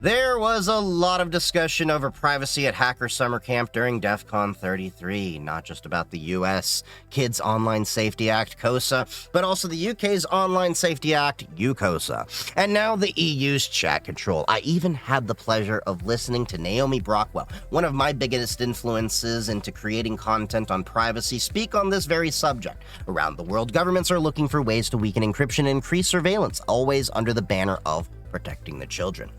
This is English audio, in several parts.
There was a lot of discussion over privacy at Hacker Summer Camp during DEF CON 33, not just about the US Kids Online Safety Act, KOSA, but also the UK's Online Safety Act, UKOSA, and now the EU's chat control. I even had the pleasure of listening to Naomi Brockwell, one of my biggest influences into creating content on privacy, speak on this very subject. Around the world, governments are looking for ways to weaken encryption and increase surveillance, always under the banner of protecting the children.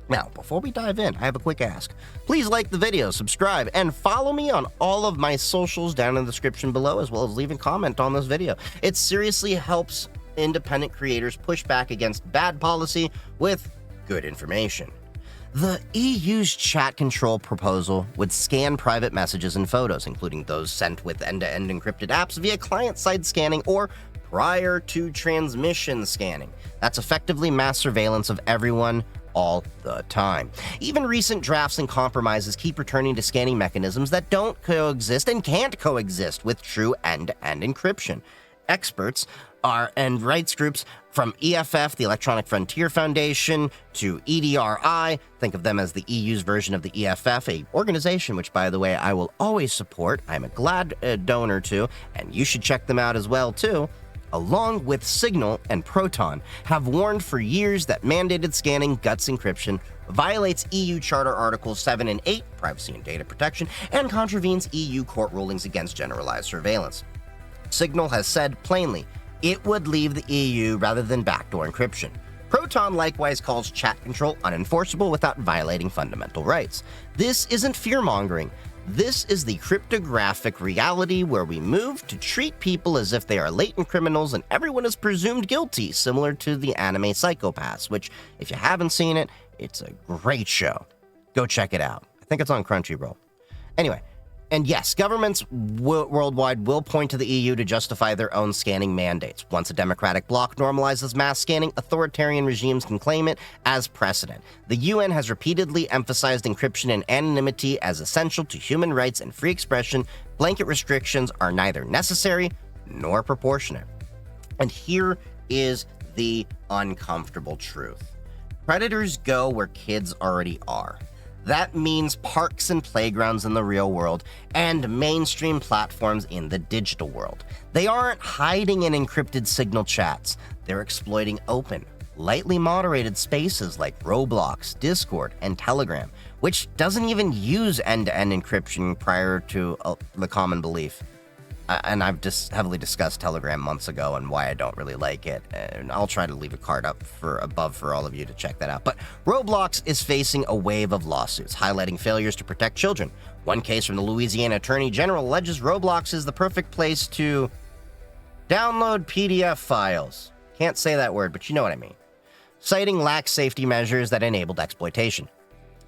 Now, before we dive in, I have a quick ask. Please like the video, subscribe, and follow me on all of my socials down in the description below, as well as leave a comment on this video. It seriously helps independent creators push back against bad policy with good information. The EU's chat control proposal would scan private messages and photos, including those sent with end-to-end encrypted apps via client-side scanning or prior to transmission scanning. That's effectively mass surveillance of everyone all the time. Even recent drafts and compromises keep returning to scanning mechanisms that don't coexist and can't coexist with true end-to-end encryption. Experts and rights groups from EFF, the Electronic Frontier Foundation, to EDRI, think of them as the EU's version of the EFF, a organization which, by the way, I will always support. I'm a glad donor to, and you should check them out as well, too, along with Signal and Proton, have warned for years that mandated scanning guts encryption violates EU Charter Articles 7 and 8, privacy and data protection, and contravenes EU court rulings against generalized surveillance. Signal has said plainly it would leave the EU rather than backdoor encryption. Proton likewise calls chat control unenforceable without violating fundamental rights. This isn't fear-mongering. This is the cryptographic reality where we move to treat people as if they are latent criminals and everyone is presumed guilty, similar to the anime Psychopaths, which, if you haven't seen it, it's a great show. Go check it out. I think it's on Crunchyroll. Anyway, and yes, governments worldwide will point to the EU to justify their own scanning mandates. Once a democratic bloc normalizes mass scanning, authoritarian regimes can claim it as precedent. The UN has repeatedly emphasized encryption and anonymity as essential to human rights and free expression. Blanket restrictions are neither necessary nor proportionate. And here is the uncomfortable truth. Predators go where kids already are. That means parks and playgrounds in the real world and mainstream platforms in the digital world. They aren't hiding in encrypted signal chats. They're exploiting open, lightly moderated spaces like Roblox, Discord, and Telegram, which doesn't even use end-to-end encryption prior to the common belief. And I've just heavily discussed Telegram months ago and why I don't really like it. And I'll try to leave a card up above for all of you to check that out. But Roblox is facing a wave of lawsuits, highlighting failures to protect children. One case from the Louisiana Attorney General alleges Roblox is the perfect place to download PDF files. Can't say that word, but you know what I mean. Citing lax safety measures that enabled exploitation.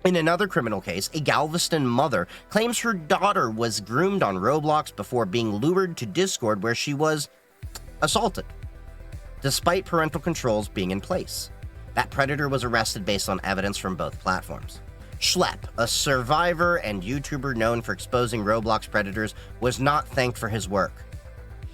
In another criminal case, a Galveston mother claims her daughter was groomed on Roblox before being lured to Discord where she was assaulted, despite parental controls being in place. That predator was arrested based on evidence from both platforms. Schlepp, a survivor and YouTuber known for exposing Roblox predators, was not thanked for his work.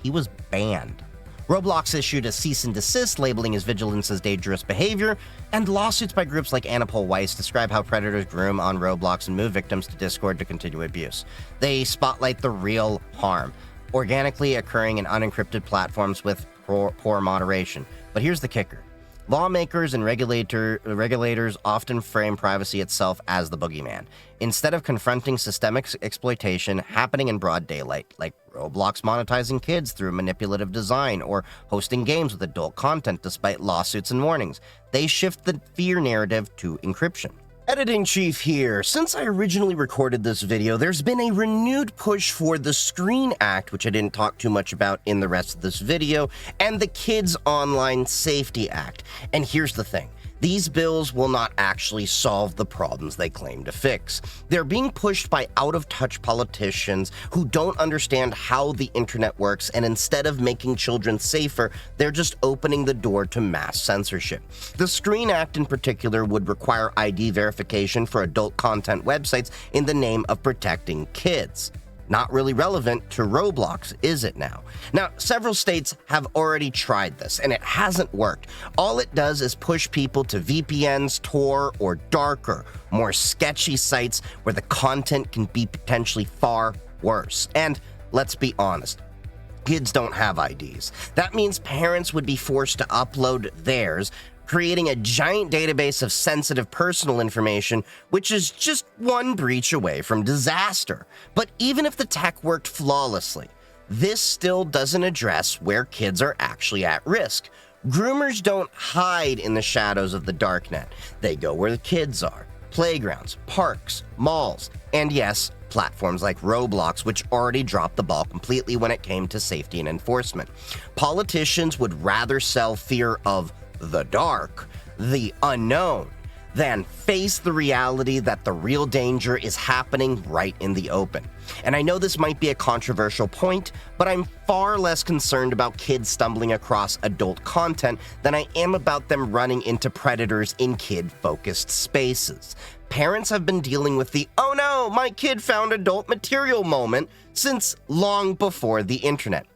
He was banned. Roblox issued a cease and desist, labeling his vigilance as dangerous behavior, and lawsuits by groups like Anapol Weiss describe how predators groom on Roblox and move victims to Discord to continue abuse. They spotlight the real harm, organically occurring in unencrypted platforms with poor moderation. But here's the kicker. Lawmakers and regulators often frame privacy itself as the boogeyman, instead of confronting systemic exploitation happening in broad daylight, like Roblox monetizing kids through manipulative design or hosting games with adult content despite lawsuits and warnings. They shift the fear narrative to encryption. Editing Chief here. Since I originally recorded this video, there's been a renewed push for the Screen Act, which I didn't talk too much about in the rest of this video, and the Kids Online Safety Act. And here's the thing. These bills will not actually solve the problems they claim to fix. They're being pushed by out-of-touch politicians who don't understand how the internet works, and instead of making children safer, they're just opening the door to mass censorship. The Screen Act in particular would require ID verification for adult content websites in the name of protecting kids. Not really relevant to Roblox, is it now? Now, several states have already tried this, and it hasn't worked. All it does is push people to VPNs, Tor, or darker, more sketchy sites where the content can be potentially far worse. And let's be honest, kids don't have IDs. That means parents would be forced to upload theirs, creating a giant database of sensitive personal information, which is just one breach away from disaster. But even if the tech worked flawlessly, this still doesn't address where kids are actually at risk. Groomers don't hide in the shadows of the darknet. They go where the kids are: playgrounds, parks, malls, and yes, platforms like Roblox, which already dropped the ball completely when it came to safety and enforcement. Politicians would rather sell fear of the dark, the unknown, than face the reality that the real danger is happening right in the open. And I know this might be a controversial point, but I'm far less concerned about kids stumbling across adult content than I am about them running into predators in kid-focused spaces. Parents have been dealing with the "oh no, my kid found adult material" moment since long before the internet.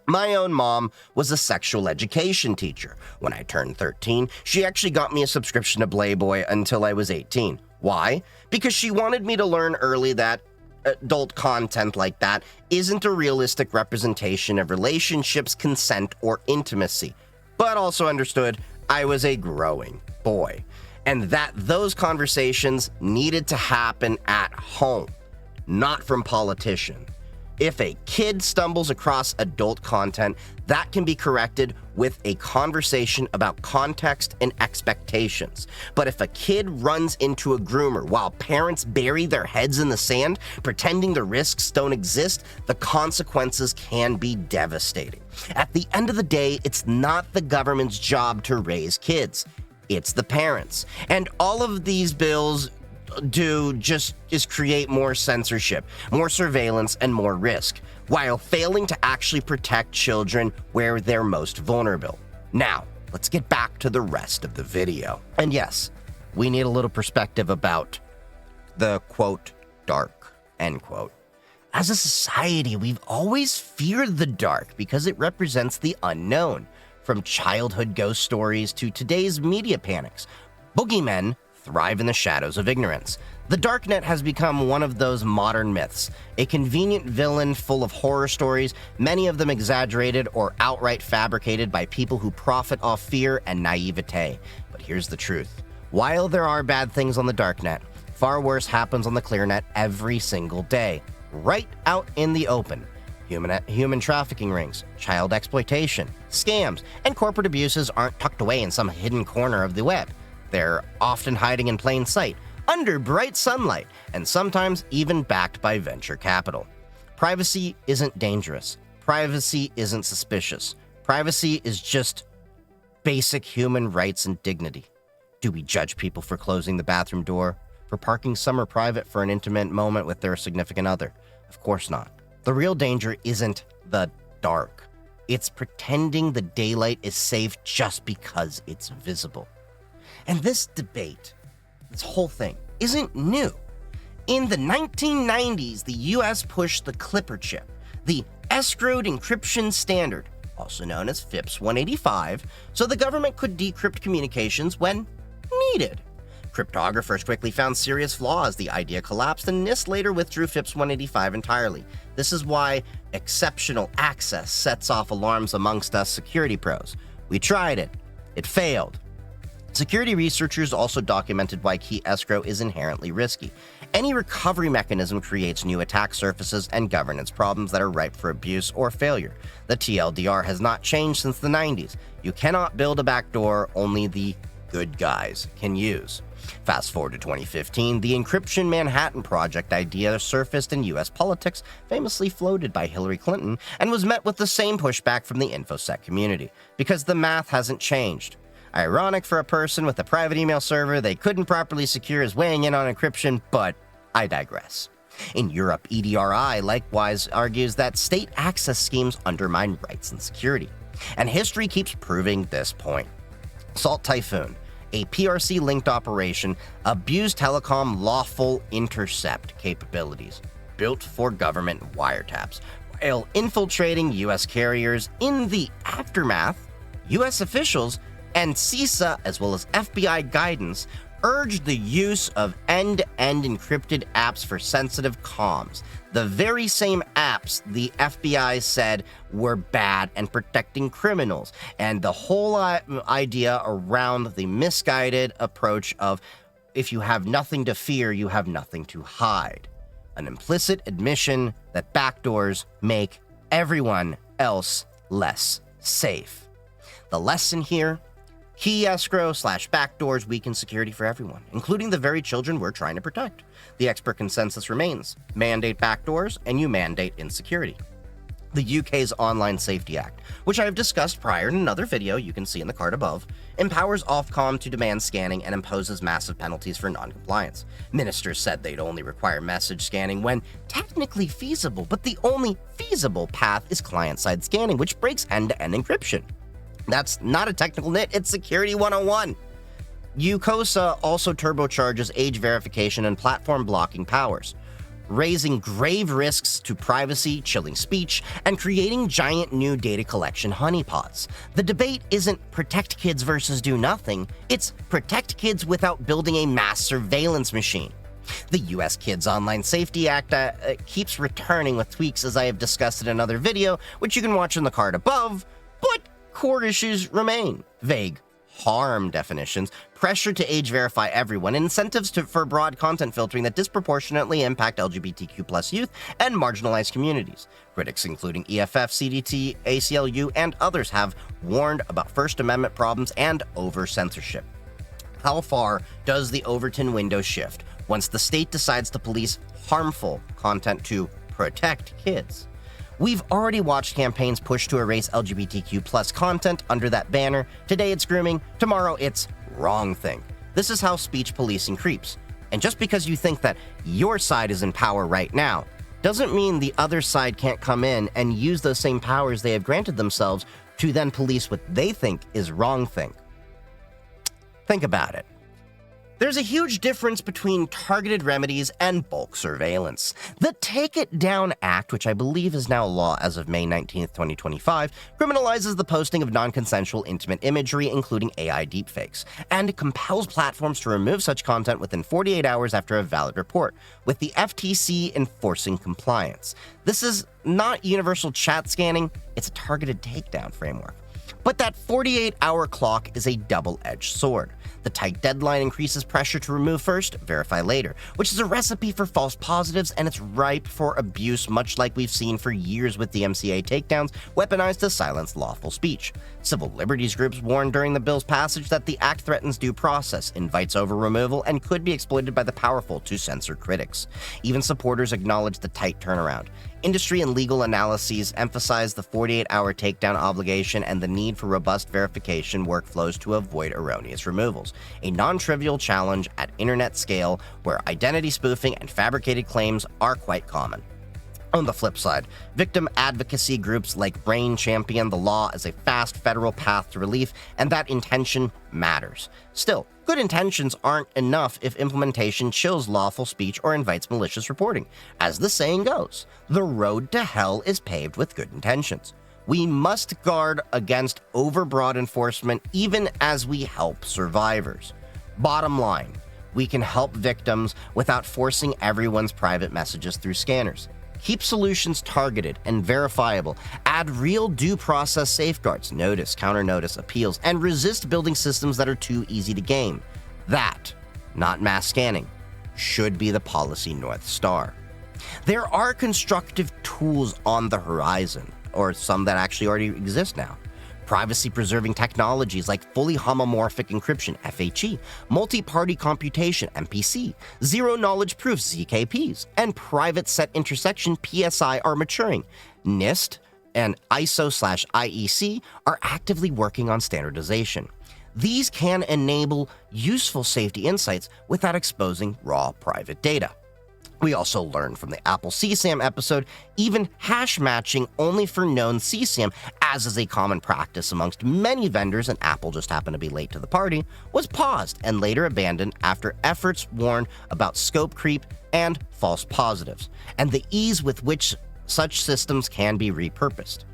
My own mom was a sexual education teacher. When I turned 13, she actually got me a subscription to Playboy until I was 18. Why? Because she wanted me to learn early that adult content like that isn't a realistic representation of relationships, consent, or intimacy, but also understood I was a growing boy, and that those conversations needed to happen at home, not from politicians. If a kid stumbles across adult content, that can be corrected with a conversation about context and expectations. But if a kid runs into a groomer while parents bury their heads in the sand, pretending the risks don't exist, the consequences can be devastating. At the end of the day, it's not the government's job to raise kids. It's the parents. And all of these bills do just is create more censorship, more surveillance, and more risk, while failing to actually protect children where they're most vulnerable. Now, let's get back to the rest of the video. And yes, we need a little perspective about the, quote, dark, end quote. As a society, we've always feared the dark because it represents the unknown. From childhood ghost stories to today's media panics, boogeymen thrive in the shadows of ignorance. The darknet has become one of those modern myths, a convenient villain full of horror stories, many of them exaggerated or outright fabricated by people who profit off fear and naivete. But here's the truth. While there are bad things on the darknet, far worse happens on the clearnet every single day, right out in the open. Human trafficking rings, child exploitation, scams, and corporate abuses aren't tucked away in some hidden corner of the web. They're often hiding in plain sight, under bright sunlight, and sometimes even backed by venture capital. Privacy isn't dangerous. Privacy isn't suspicious. Privacy is just basic human rights and dignity. Do we judge people for closing the bathroom door? For parking somewhere private for an intimate moment with their significant other? Of course not. The real danger isn't the dark. It's pretending the daylight is safe just because it's visible. And this debate, this whole thing, isn't new. In the 1990s, the US pushed the Clipper chip, the escrowed encryption standard, also known as FIPS 185, so the government could decrypt communications when needed. Cryptographers quickly found serious flaws. The idea collapsed, and NIST later withdrew FIPS 185 entirely. This is why exceptional access sets off alarms amongst us security pros. We tried it. It failed. Security researchers also documented why key escrow is inherently risky. Any recovery mechanism creates new attack surfaces and governance problems that are ripe for abuse or failure. The TLDR has not changed since the 90s. You cannot build a backdoor only the good guys can use. Fast forward to 2015, the Encryption Manhattan Project idea surfaced in US politics, famously floated by Hillary Clinton, and was met with the same pushback from the InfoSec community, because the math hasn't changed. Ironic for a person with a private email server they couldn't properly secure is weighing in on encryption, but I digress. In Europe, EDRI likewise argues that state access schemes undermine rights and security. And history keeps proving this point. Salt Typhoon, a PRC-linked operation, abused telecom lawful intercept capabilities. built for government wiretaps. While infiltrating U.S. carriers in the aftermath, U.S. officials and COSA, as well as FBI guidance, urged the use of end-to-end encrypted apps for sensitive comms. The very same apps the FBI said were bad and protecting criminals. And the whole idea around the misguided approach of if you have nothing to fear, you have nothing to hide. An implicit admission that backdoors make everyone else less safe. The lesson here: key escrow / backdoors weaken security for everyone, including the very children we're trying to protect. The expert consensus remains: mandate backdoors and you mandate insecurity. The UK's Online Safety Act, which I have discussed prior in another video you can see in the card above, empowers Ofcom to demand scanning and imposes massive penalties for non-compliance. Ministers said they'd only require message scanning when technically feasible, but the only feasible path is client-side scanning, which breaks end-to-end encryption. That's not a technical nit, it's Security 101. UKOSA also turbocharges age verification and platform blocking powers, raising grave risks to privacy, chilling speech, and creating giant new data collection honeypots. The debate isn't protect kids versus do nothing, it's protect kids without building a mass surveillance machine. The U.S. Kids Online Safety Act keeps returning with tweaks, as I have discussed in another video, which you can watch in the card above, but core issues remain: vague harm definitions, pressure to age verify everyone, incentives for broad content filtering that disproportionately impact LGBTQ+ youth and marginalized communities. Critics including EFF, CDT, ACLU, and others have warned about First Amendment problems and over-censorship. How far does the Overton window shift once the state decides to police harmful content to protect kids? We've already watched campaigns push to erase LGBTQ+ content under that banner. Today it's grooming, tomorrow it's wrong thing. This is how speech policing creeps. And just because you think that your side is in power right now, doesn't mean the other side can't come in and use those same powers they have granted themselves to then police what they think is wrong thing. Think about it. There's a huge difference between targeted remedies and bulk surveillance. The Take It Down Act, which I believe is now law as of May 19, 2025, criminalizes the posting of non-consensual intimate imagery, including AI deepfakes, and compels platforms to remove such content within 48 hours after a valid report, with the FTC enforcing compliance. This is not universal chat scanning, it's a targeted takedown framework. But that 48-hour clock is a double-edged sword. The tight deadline increases pressure to remove first, verify later, which is a recipe for false positives, and it's ripe for abuse, much like we've seen for years with the MCA takedowns, weaponized to silence lawful speech. Civil liberties groups warned during the bill's passage that the act threatens due process, invites over-removal, and could be exploited by the powerful to censor critics. Even supporters acknowledge the tight turnaround. Industry and legal analyses emphasize the 48-hour takedown obligation and the need for robust verification workflows to avoid erroneous removals, a non-trivial challenge at internet scale where identity spoofing and fabricated claims are quite common. On the flip side, victim advocacy groups like Brain champion the law as a fast federal path to relief, and that intention matters. Still, good intentions aren't enough if implementation chills lawful speech or invites malicious reporting. As the saying goes, the road to hell is paved with good intentions. We must guard against overbroad enforcement even as we help survivors. Bottom line, we can help victims without forcing everyone's private messages through scanners. Keep solutions targeted and verifiable, add real due process safeguards, notice, counter-notice, appeals, and resist building systems that are too easy to game. That, not mass scanning, should be the policy North Star. There are constructive tools on the horizon, or some that actually already exist now. Privacy-preserving technologies like fully homomorphic encryption, FHE, multi-party computation, MPC, zero-knowledge proofs, ZKPs, and private set intersection, PSI, are maturing. NIST and ISO/IEC are actively working on standardization. These can enable useful safety insights without exposing raw private data. We also learned from the Apple CSAM episode, even hash matching only for known CSAM, as is a common practice amongst many vendors and Apple just happened to be late to the party, was paused and later abandoned after efforts warned about scope creep and false positives, and the ease with which such systems can be repurposed.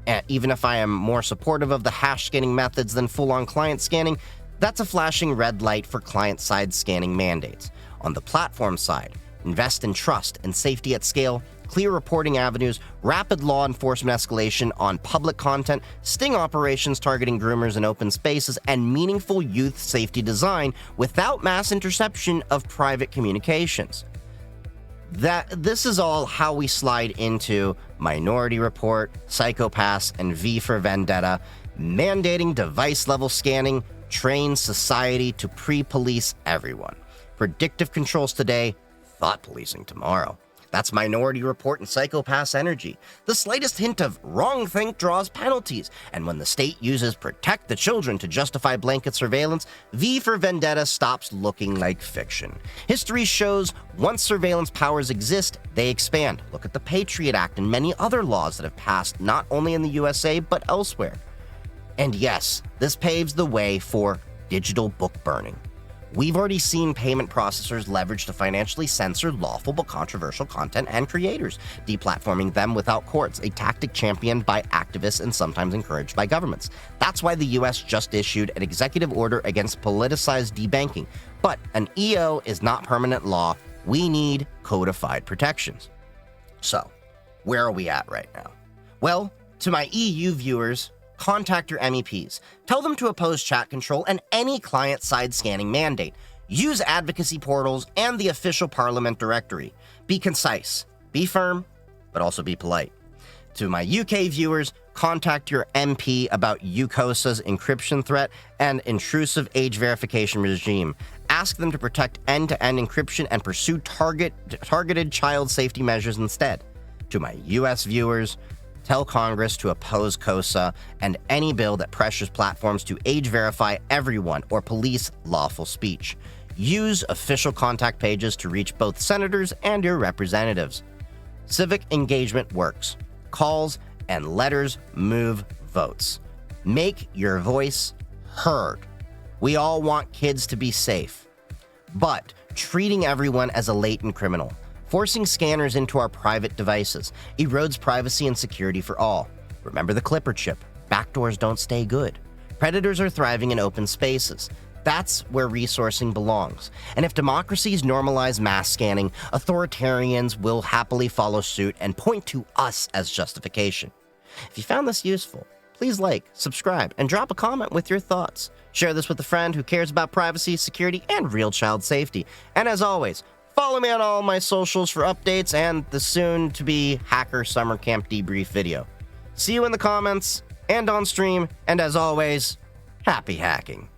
And even if I am more supportive of the hash scanning methods than full-on client scanning, that's a flashing red light for client-side scanning mandates. On the platform side, invest in trust and safety at scale, clear reporting avenues, rapid law enforcement escalation on public content, sting operations targeting groomers in open spaces, and meaningful youth safety design without mass interception of private communications. This is all how we slide into Minority Report, Psychopaths, and V for Vendetta, mandating device-level scanning, train society to pre-police everyone. Predictive controls today, thought policing tomorrow. That's Minority Report and Psychopaths energy. The slightest hint of wrong think draws penalties, and when the state uses protect the children to justify blanket surveillance, V for Vendetta stops looking like fiction. History shows once surveillance powers exist, they expand. Look at the Patriot Act and many other laws that have passed not only in the USA but elsewhere. And yes, this paves the way for digital book burning. We've already seen payment processors leveraged to financially censor lawful but controversial content and creators, deplatforming them without courts, a tactic championed by activists and sometimes encouraged by governments. That's why the US just issued an executive order against politicized debanking. But an EO is not permanent law. We need codified protections. So, where are we at right now? Well, to my EU viewers, contact your MEPs. Tell them to oppose chat control and any client-side scanning mandate. Use advocacy portals and the official Parliament directory. Be concise, be firm, but also be polite. To my UK viewers, contact your MP about UKOSA's encryption threat and intrusive age verification regime. Ask them to protect end-to-end encryption and pursue targeted child safety measures instead. To my US viewers, tell Congress to oppose KOSA and any bill that pressures platforms to age verify everyone or police lawful speech. Use official contact pages to reach both senators and your representatives. Civic engagement works. Calls and letters move votes. Make your voice heard. We all want kids to be safe, but treating everyone as a latent criminal, forcing scanners into our private devices, erodes privacy and security for all. Remember the Clipper chip. Backdoors don't stay good. Predators are thriving in open spaces. That's where resourcing belongs. And if democracies normalize mass scanning, authoritarians will happily follow suit and point to us as justification. If you found this useful, please like, subscribe, and drop a comment with your thoughts. Share this with a friend who cares about privacy, security, and real child safety. And as always, follow me on all my socials for updates and the soon-to-be Hacker Summer Camp debrief video. See you in the comments and on stream, and as always, happy hacking.